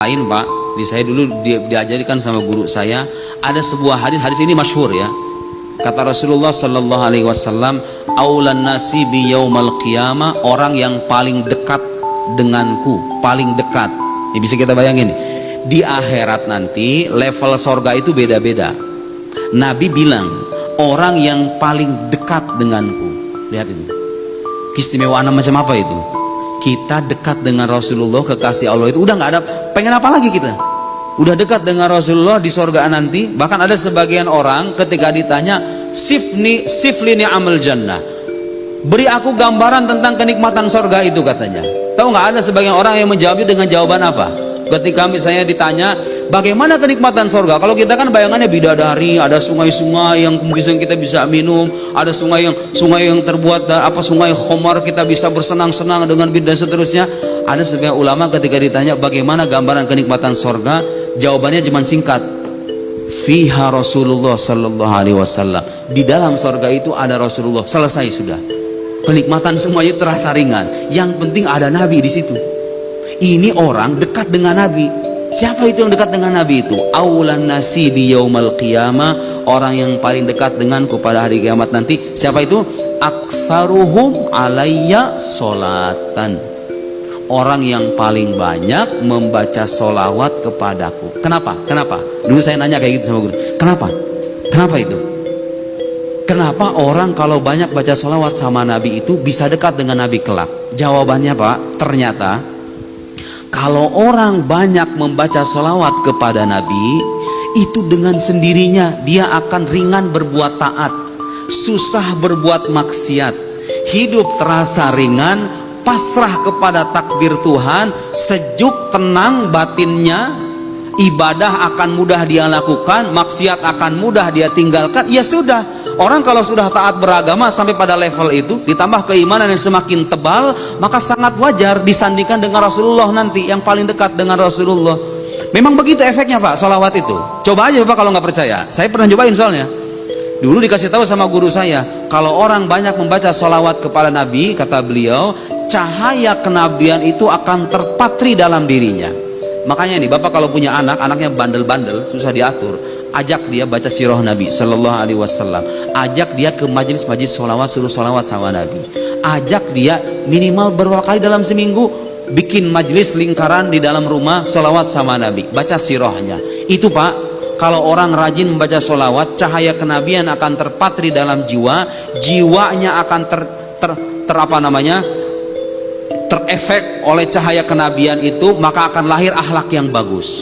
lain Pak, di saya dulu diajarkan sama guru saya, ada sebuah hadis ini masyhur ya. Kata Rasulullah sallallahu alaihi wasallam, aulan nasi bi yaumal qiyamah, orang yang paling dekat denganku, paling dekat. Ini bisa kita bayangin nih. Di akhirat nanti level sorga itu beda-beda. Nabi bilang, orang yang paling dekat denganku. Lihat itu. Keistimewaan macam apa itu? Kita dekat dengan Rasulullah, kekasih Allah itu udah nggak ada, pengen apa lagi kita? Udah dekat dengan Rasulullah di sorga nanti. Bahkan ada sebagian orang ketika ditanya, sifli ni'amal jannah, beri aku gambaran tentang kenikmatan sorga itu katanya. Tahu nggak, ada sebagian orang yang menjawabnya dengan jawaban apa? Ketika misalnya ditanya bagaimana kenikmatan sorga, kalau kita kan bayangannya bidadari, ada sungai-sungai yang mungkin kita bisa minum, ada sungai yang terbuat sungai khomar, kita bisa bersenang-senang dengan dan seterusnya. Ada sebagian ulama ketika ditanya bagaimana gambaran kenikmatan sorga, jawabannya cuma singkat, fiha Rasulullah sallallahu alaihi wasallam, di dalam sorga itu ada Rasulullah. Selesai sudah, kenikmatan semuanya terasa ringan, yang penting ada Nabi di situ. Ini orang dekat dengan Nabi. Siapa itu yang dekat dengan Nabi itu? Aulan nasi bi yaumal qiyamah, orang yang paling dekat denganku pada hari kiamat nanti. Siapa itu? Aktsaruhum alayya sholatan, orang yang paling banyak membaca sholawat kepadaku. Kenapa? Dulu saya nanya kayak gitu sama guru, kenapa itu? Kenapa orang kalau banyak baca sholawat sama Nabi itu bisa dekat dengan Nabi kelak? Jawabannya Pak, ternyata kalau orang banyak membaca sholawat kepada Nabi, itu dengan sendirinya dia akan ringan berbuat taat, susah berbuat maksiat, hidup terasa ringan, pasrah kepada takdir Tuhan, sejuk, tenang batinnya, ibadah akan mudah dia lakukan, maksiat akan mudah dia tinggalkan. Ya sudah, orang kalau sudah taat beragama sampai pada level itu, ditambah keimanan yang semakin tebal, maka sangat wajar disandingkan dengan Rasulullah nanti yang paling dekat dengan Rasulullah. Memang begitu efeknya Pak, sholawat itu. Coba aja Bapak kalau nggak percaya. Saya pernah cobain soalnya. Dulu dikasih tahu sama guru saya, kalau orang banyak membaca sholawat kepada Nabi, kata beliau, cahaya kenabian itu akan terpatri dalam dirinya. Makanya nih Bapak kalau punya anak, anaknya bandel-bandel, susah diatur, ajak dia baca sirah Nabi sallallahu alaihi wasallam, ajak dia ke majelis-majelis sholawat, suruh sholawat sama Nabi, ajak dia minimal beberapa kali dalam seminggu bikin majelis lingkaran di dalam rumah sholawat sama Nabi, baca sirahnya. Itu Pak, kalau orang rajin membaca sholawat, cahaya kenabian akan terpatri dalam jiwa, jiwanya akan terefek oleh cahaya kenabian itu, maka akan lahir akhlak yang bagus,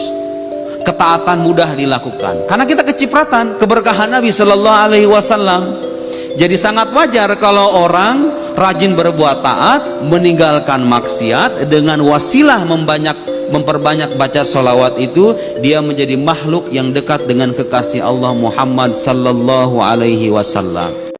ketaatan mudah dilakukan, karena kita kecipratan keberkahan Nabi Sallallahu Alaihi Wasallam. Jadi sangat wajar kalau orang rajin berbuat taat, meninggalkan maksiat, dengan wasilah memperbanyak baca sholawat itu, dia menjadi makhluk yang dekat dengan kekasih Allah Muhammad Sallallahu Alaihi Wasallam.